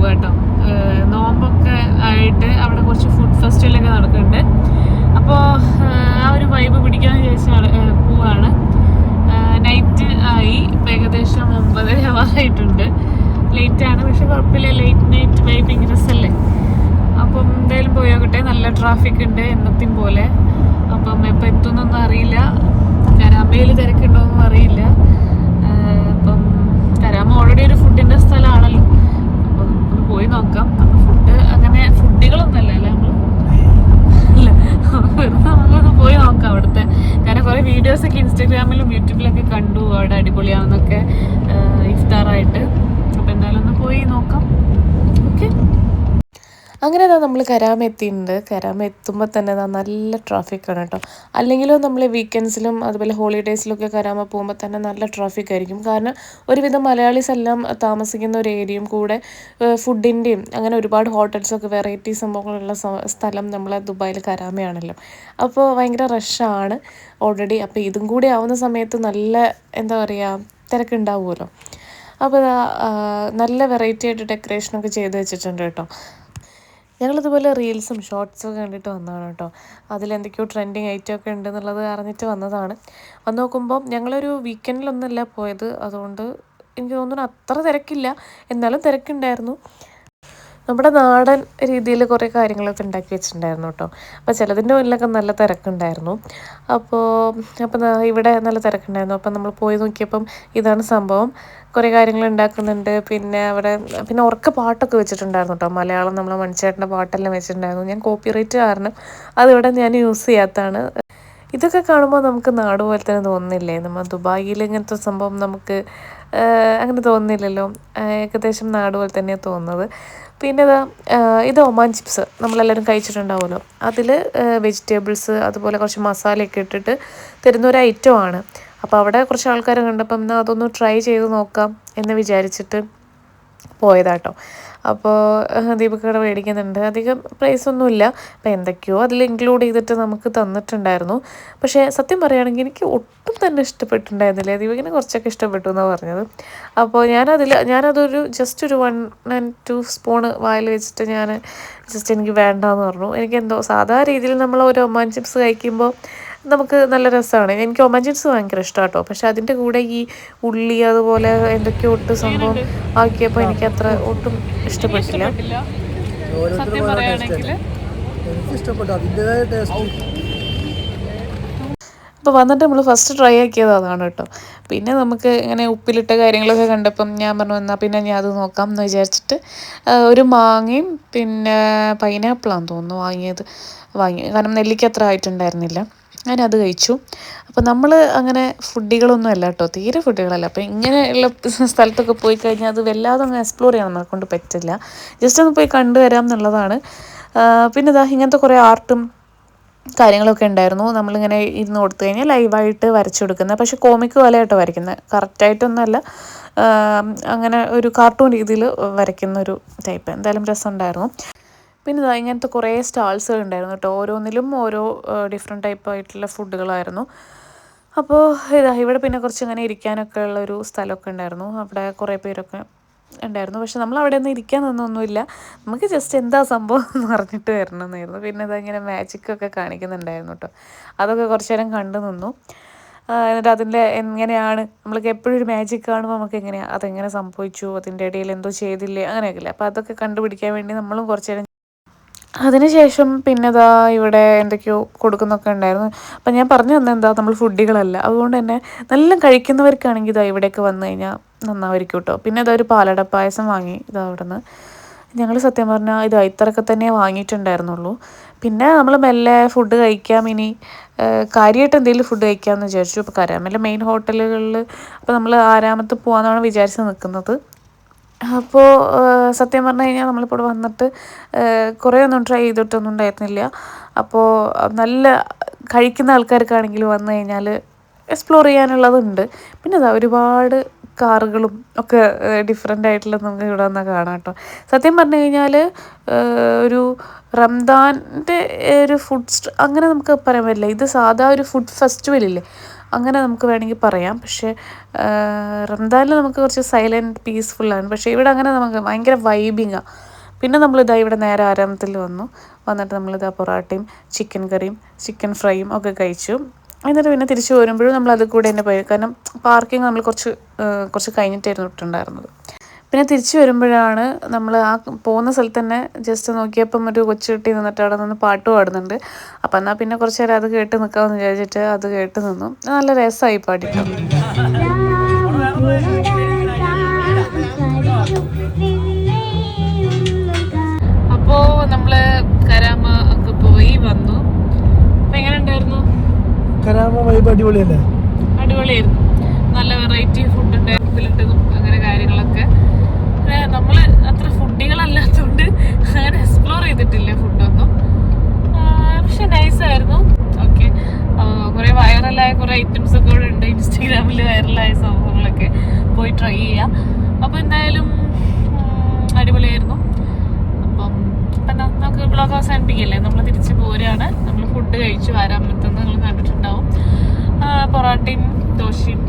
പോവുക കേട്ടോ. നോമ്പൊക്കെ ആയിട്ട് അവിടെ കുറച്ച് ഫുഡ് ഫെസ്റ്റിവലൊക്കെ നടക്കുന്നുണ്ട്. അപ്പോൾ ആ ഒരു വൈബ് പിടിക്കാമെന്ന് വിചാരിച്ച് പോവാണ്. നൈറ്റ് ആയി, ഇപ്പം ഏകദേശം 9 ആവാറായിട്ടുണ്ട്. ലേറ്റാണ്, പക്ഷെ കുഴപ്പമില്ല. ലേറ്റ് നൈറ്റ് വൈബിങ് രസമല്ലേ. അപ്പം എന്തായാലും പോയോക്കട്ടെ. നല്ല ട്രാഫിക് ഉണ്ട് എന്നത്തെയും പോലെ. അപ്പം എപ്പോൾ എത്തുന്നൊന്നും അറിയില്ല. കരാമയിൽ തിരക്കുണ്ടോയെന്നും അറിയില്ല. അപ്പം കരാമ ഓൾറെഡി ഒരു ഫുഡിൻ്റെ സ്ഥലമാണല്ലോ, അപ്പം ഒന്ന് പോയി നോക്കാം. അപ്പം ഫുഡ് അങ്ങനെ ഫുഡികളൊന്നുമല്ല അല്ലേ നമ്മൾ ഇല്ല, വെറുതെ നമുക്കൊന്ന് പോയി നോക്കാം അവിടുത്തെ. കാരണം കുറേ വീഡിയോസൊക്കെ ഇൻസ്റ്റാഗ്രാമിലും യൂട്യൂബിലൊക്കെ കണ്ടു, അവിടെ അടിപൊളിയാണെന്നൊക്കെ ഇഫ്താറായിട്ട്. അപ്പം എന്തായാലും ഒന്ന് പോയി നോക്കാം. ഓക്കെ. അങ്ങനെ നമ്മൾ കരാമ എത്തിയിട്ടുണ്ട്. കരാമ എത്തുമ്പോൾ തന്നെ നല്ല ട്രാഫിക്കാണ് കേട്ടോ. അല്ലെങ്കിലും നമ്മൾ വീക്കെൻഡ്സിലും അതുപോലെ ഹോളിഡേയ്സിലൊക്കെ കരാമ പോകുമ്പോൾ തന്നെ നല്ല ട്രാഫിക് ആയിരിക്കും. കാരണം ഒരുവിധം മലയാളീസ് എല്ലാം താമസിക്കുന്ന ഒരു ഏരിയയും കൂടെ ഫുഡിൻ്റെയും അങ്ങനെ ഒരുപാട് ഹോട്ടൽസൊക്കെ വെറൈറ്റി സംഭവങ്ങളുള്ള സ്ഥലം നമ്മളെ ദുബായിൽ കരാമയാണല്ലോ. അപ്പോൾ ഭയങ്കര റഷാണ് ഓൾറെഡി. അപ്പോൾ ഇതും കൂടി ആവുന്ന സമയത്ത് നല്ല എന്താ പറയുക തിരക്കുണ്ടാവുമല്ലോ. അപ്പോൾ നല്ല വെറൈറ്റി ആയിട്ട് ഡെക്കറേഷനൊക്കെ ചെയ്ത് വെച്ചിട്ടുണ്ട് കേട്ടോ. ഞങ്ങളിതുപോലെ റീൽസും ഷോർട്സൊക്കെ കണ്ടിട്ട് വന്നതാണ് കേട്ടോ. അതിലെന്തൊക്കെയോ ട്രെൻഡിങ് ഐറ്റമൊക്കെ ഉണ്ടെന്നുള്ളത് അറിഞ്ഞിട്ട് വന്നതാണ്. വന്ന് നോക്കുമ്പം ഞങ്ങളൊരു വീക്കെൻഡിലൊന്നുമല്ല പോയത്, അതുകൊണ്ട് എനിക്ക് തോന്നുന്നു അത്ര തിരക്കില്ല, എന്നാലും തിരക്കുണ്ടായിരുന്നു. നമ്മുടെ നാടൻ രീതിയിൽ കുറേ കാര്യങ്ങളൊക്കെ ഉണ്ടാക്കി വെച്ചിട്ടുണ്ടായിരുന്നു കേട്ടോ. അപ്പോൾ ചിലതിൻ്റെ മുന്നിലൊക്കെ നല്ല തിരക്കുണ്ടായിരുന്നു. അപ്പോൾ ഇവിടെ നല്ല തിരക്കുണ്ടായിരുന്നു. അപ്പം നമ്മൾ പോയി നോക്കിയപ്പം ഇതാണ് സംഭവം. കുറേ കാര്യങ്ങൾ ഉണ്ടാക്കുന്നുണ്ട്. പിന്നെ ഉറക്കെ പാട്ടൊക്കെ വെച്ചിട്ടുണ്ടായിരുന്നു കേട്ടോ. മലയാളം നമ്മളെ മണിച്ചേട്ടൻ്റെ പാട്ടെല്ലാം വെച്ചിട്ടുണ്ടായിരുന്നു. ഞാൻ കോപ്പിറൈറ്റ് കാരണം അതിവിടെ ഞാൻ യൂസ് ചെയ്യാത്തതാണ്. ഇതൊക്കെ കാണുമ്പോൾ നമുക്ക് നാട് പോലെ തന്നെ തോന്നുന്നില്ലേ? നമ്മൾ ദുബായിൽ ഇങ്ങനത്തെ സംഭവം നമുക്ക് അങ്ങനെ തോന്നുന്നില്ലല്ലോ. ഏകദേശം നാട് പോലെ തന്നെയാണ് തോന്നുന്നത്. പിന്നെ ഇത് ഒമാൻ ചിപ്സ് നമ്മളെല്ലാവരും കഴിച്ചിട്ടുണ്ടാവുമല്ലോ. അതിൽ വെജിറ്റബിൾസ് അതുപോലെ കുറച്ച് മസാലയൊക്കെ ഇട്ടിട്ട് തരുന്ന ഒരു ഐറ്റമാണ്. അപ്പോൾ അവിടെ കുറച്ച് ആൾക്കാരെ കണ്ടപ്പം എന്നാൽ അതൊന്ന് ട്രൈ ചെയ്ത് നോക്കാം എന്ന് വിചാരിച്ചിട്ട് പോയതാട്ടോ. അപ്പോൾ ദീപക്കട മേടിക്കുന്നുണ്ട്. അധികം പ്രൈസൊന്നുമില്ല. അപ്പോൾ എന്തൊക്കെയോ അതിൽ ഇൻക്ലൂഡ് ചെയ്തിട്ട് നമുക്ക് തന്നിട്ടുണ്ടായിരുന്നു. പക്ഷേ സത്യം പറയുകയാണെങ്കിൽ എനിക്ക് ഒട്ടും തന്നെ ഇഷ്ടപ്പെട്ടിട്ടുണ്ടായിരുന്നില്ല. ദീപകിന് കുറച്ചൊക്കെ ഇഷ്ടപ്പെട്ടു എന്നാണ് പറഞ്ഞത്. അപ്പോൾ ഞാനതൊരു ജസ്റ്റ് ഒരു 1 and 2 സ്പൂണ് വായിൽ വെച്ചിട്ട് എനിക്ക് വേണ്ടാന്ന് പറഞ്ഞു. എനിക്കെന്തോ സാധാ രീതിയിൽ നമ്മൾ ഒരു ഒമാൻ ചിപ്സ് കഴിക്കുമ്പോൾ നമുക്ക് നല്ല രസമാണ്. എനിക്ക് ഒമാൻ ചിപ്സ് ഭയങ്കര ഇഷ്ടമാണ് കേട്ടോ. പക്ഷെ അതിൻ്റെ കൂടെ ഈ ഉള്ളി അതുപോലെ എന്തൊക്കെയോ ഒട്ട് സംഭവം ആക്കിയപ്പോൾ എനിക്ക് അത്ര ഒട്ടും ഇഷ്ടപ്പെട്ടില്ല. സത്യം പറയുകയാണെങ്കിൽ അപ്പോൾ വന്നിട്ട് നമ്മൾ ഫസ്റ്റ് ട്രൈ ആക്കിയത് അതാണ് കേട്ടോ. പിന്നെ നമുക്ക് ഇങ്ങനെ ഉപ്പിലിട്ട കാര്യങ്ങളൊക്കെ കണ്ടപ്പം ഞാൻ പറഞ്ഞു എന്നാൽ പിന്നെ ഞാൻ അത് നോക്കാം എന്ന് വിചാരിച്ചിട്ട് ഒരു മാങ്ങയും പിന്നെ പൈനാപ്പിളാന്ന് തോന്നുന്നു വാങ്ങി. കാരണം നെല്ലിക്ക അത്ര ആയിട്ടുണ്ടായിരുന്നില്ല. ഞാനത് കഴിച്ചു. അപ്പോൾ നമ്മൾ അങ്ങനെ ഫുഡികളൊന്നും അല്ല കേട്ടോ, തീരെ ഫുഡികളല്ല. അപ്പോൾ ഇങ്ങനെയുള്ള സ്ഥലത്തൊക്കെ പോയി കഴിഞ്ഞാൽ അത് വല്ലാതെ ഒന്ന് എക്സ്പ്ലോർ ചെയ്യാൻ നമ്മളെ കൊണ്ട് പറ്റില്ല. ജസ്റ്റ് ഒന്ന് പോയി കണ്ടുവരാം എന്നുള്ളതാണ്. പിന്നെ ഇങ്ങനത്തെ കുറേ ആർട്ടും കാര്യങ്ങളൊക്കെ ഉണ്ടായിരുന്നു. നമ്മളിങ്ങനെ ഇരുന്ന് കൊടുത്തു കഴിഞ്ഞാൽ ലൈവായിട്ട് വരച്ചു കൊടുക്കുന്നത്. പക്ഷേ കോമിക്ക് പോലെയായിട്ടോ വരയ്ക്കുന്നത്, കറക്റ്റായിട്ടൊന്നുമല്ല. അങ്ങനെ ഒരു കാർട്ടൂൺ രീതിയിൽ വരയ്ക്കുന്ന ഒരു ടൈപ്പ്. എന്തായാലും രസമുണ്ടായിരുന്നു. പിന്നെ ഇങ്ങനത്തെ കുറേ സ്റ്റാൾസുകൾ ഉണ്ടായിരുന്നു കേട്ടോ. ഓരോന്നിലും ഓരോ ഡിഫറെൻറ്റ് ടൈപ്പ് ആയിട്ടുള്ള ഫുഡുകളായിരുന്നു. അപ്പോൾ ഇവിടെ പിന്നെ കുറച്ച് ഇങ്ങനെ ഇരിക്കാനൊക്കെ ഉള്ളൊരു സ്ഥലമൊക്കെ ഉണ്ടായിരുന്നു. അവിടെ കുറേ പേരൊക്കെ ഉണ്ടായിരുന്നു. പക്ഷെ നമ്മൾ അവിടെ ഒന്നും ഇരിക്കാൻ നിന്നൊന്നുമില്ല. നമുക്ക് ജസ്റ്റ് എന്താ സംഭവം എന്ന് പറഞ്ഞിട്ട് വരണമെന്നായിരുന്നു. പിന്നെ ഇങ്ങനെ മാജിക്കൊക്കെ കാണിക്കുന്നുണ്ടായിരുന്നു കേട്ടോ. അതൊക്കെ കുറച്ച് നേരം കണ്ടു നിന്നു. എന്നിട്ട് അതിൻ്റെ എങ്ങനെയാണ് നമ്മൾക്ക് എപ്പോഴും ഒരു മാജിക് കാണുമ്പോൾ നമുക്ക് അതെങ്ങനെ സംഭവിച്ചു, അതിൻ്റെ ഇടയിൽ എന്തോ ചെയ്തില്ലേ, അങ്ങനെയൊക്കെയില്ലേ. അപ്പോൾ അതൊക്കെ കണ്ടുപിടിക്കാൻ വേണ്ടി നമ്മളും കുറച്ച് നേരം. അതിനുശേഷം പിന്നെ ഇവിടെ എന്തൊക്കെയോ കൊടുക്കുന്നൊക്കെ ഉണ്ടായിരുന്നു. അപ്പം ഞാൻ പറഞ്ഞു തന്നെ നമ്മൾ ഫുഡികളല്ല, അതുകൊണ്ട് തന്നെ നല്ല കഴിക്കുന്നവർക്കാണെങ്കിൽ ഇവിടെയൊക്കെ വന്നു കഴിഞ്ഞാൽ നന്നായിരിക്കും കേട്ടോ. പിന്നെ ഒരു പാലട പായസം വാങ്ങി അവിടെ നിന്ന്. ഞങ്ങൾ സത്യം പറഞ്ഞാൽ ഇത്രയൊക്കെ തന്നെ വാങ്ങിയിട്ടുണ്ടായിരുന്നുള്ളൂ. പിന്നെ നമ്മൾ മെല്ലെ ഫുഡ് കഴിക്കാം, ഇനി കാര്യമായിട്ട് എന്തെങ്കിലും ഫുഡ് കഴിക്കാമെന്ന് വിചാരിച്ചു. അപ്പോൾ കരാമയിലെ മെയിൻ ഹോട്ടലുകളിൽ അപ്പോൾ നമ്മൾ ആരാമത്ത് പോകാമെന്നാണ് വിചാരിച്ച് നിൽക്കുന്നത്. അപ്പോൾ സത്യം പറഞ്ഞു കഴിഞ്ഞാൽ നമ്മളിപ്പോൾ ഇവിടെ വന്നിട്ട് കുറേ ഒന്നും ട്രൈ ചെയ്തിട്ടൊന്നും ഉണ്ടായിരുന്നില്ല. അപ്പോൾ നല്ല കഴിക്കുന്ന ആൾക്കാർക്കാണെങ്കിൽ വന്നു കഴിഞ്ഞാൽ എക്സ്പ്ലോർ ചെയ്യാനുള്ളതുണ്ട്. പിന്നെ ഒരുപാട് കാറുകളും ഒക്കെ ഡിഫറെൻ്റ് ആയിട്ടുള്ള നമുക്ക് ഇവിടെ വന്നാൽ കാണാം കേട്ടോ. സത്യം പറഞ്ഞു കഴിഞ്ഞാൽ ഒരു റംദാൻ്റെ ഒരു അങ്ങനെ നമുക്ക് പറയാൻ പറ്റില്ല. ഇത് സാധാ ഒരു ഫുഡ് ഫെസ്റ്റിവലില്ലേ, അങ്ങനെ നമുക്ക് വേണമെങ്കിൽ പറയാം. പക്ഷേ റംദാനിൽ നമുക്ക് കുറച്ച് സൈലൻറ്റ് പീസ്ഫുള്ളാണ്. പക്ഷേ ഇവിടെ അങ്ങനെ നമുക്ക് ഭയങ്കര വൈബിങ്ങാണ്. പിന്നെ നമ്മളിതാ ഇവിടെ നേരെ ആരാമത്തിൽ വന്നിട്ട് നമ്മളിതാ പൊറാട്ടയും ചിക്കൻ കറിയും ചിക്കൻ ഫ്രൈയും ഒക്കെ കഴിച്ചു. എന്നിട്ട് പിന്നെ തിരിച്ച് വരുമ്പോഴും നമ്മൾ അത് കൂടെ തന്നെ പോയി. കാരണം പാർക്കിംഗ് നമ്മൾ കുറച്ച് കഴിഞ്ഞിട്ടായിരുന്നു ഇട്ടുണ്ടായിരുന്നത്. പിന്നെ തിരിച്ച് വരുമ്പോഴാണ് നമ്മൾ ആ പോകുന്ന സ്ഥലത്ത് തന്നെ ജസ്റ്റ് നോക്കിയപ്പം ഒരു കൊച്ചുകുട്ടി നിന്നിട്ട് അവിടെ നിന്ന് പാട്ട് പാടുന്നുണ്ട്. അപ്പം എന്നാൽ പിന്നെ കുറച്ച് നേരം അത് കേട്ട് നിൽക്കാമെന്ന് വിചാരിച്ചിട്ട് അത് കേട്ട് നിന്നു. നല്ല രസമായി പാടിട്ടോ. അപ്പോൾ നമ്മൾ കരാമ ഒക്കെ പോയി വന്നു. അപ്പം എങ്ങനെ ഉണ്ടായിരുന്നു? കരാമ വൈബ് അടിപൊളിയല്ലേ? അടിപൊളിയായിരുന്നു. നല്ല വെറൈറ്റി ഫുഡ് ഉണ്ടായിരുന്നതും അങ്ങനെ കാര്യങ്ങളൊക്കെ. നമ്മൾ അത്ര ഫുഡികളല്ലാത്തതുകൊണ്ട് അങ്ങനെ എക്സ്പ്ലോർ ചെയ്തിട്ടില്ല ഫുഡൊന്നും. പക്ഷെ നൈസായിരുന്നു. ഓക്കെ, കുറേ വൈറലായ കുറേ ഐറ്റംസ് ഒക്കെ ഇവിടെ ഉണ്ട്. ഇൻസ്റ്റാഗ്രാമിൽ വൈറലായ സംഭവങ്ങളൊക്കെ പോയി ട്രൈ ചെയ്യാം. അപ്പോൾ എന്തായാലും അടിപൊളിയായിരുന്നു. അപ്പം എന്താ നമുക്ക് ബ്ലോഗ് അവസാനിപ്പിക്കില്ലേ? നമ്മൾ തിരിച്ച് പോരുകയാണ്. നമ്മൾ ഫുഡ് കഴിച്ചു. ആരാമത്തെന്ന് നിങ്ങൾ കണ്ടിട്ടുണ്ടാവും. പൊറാട്ടയും ദോശയും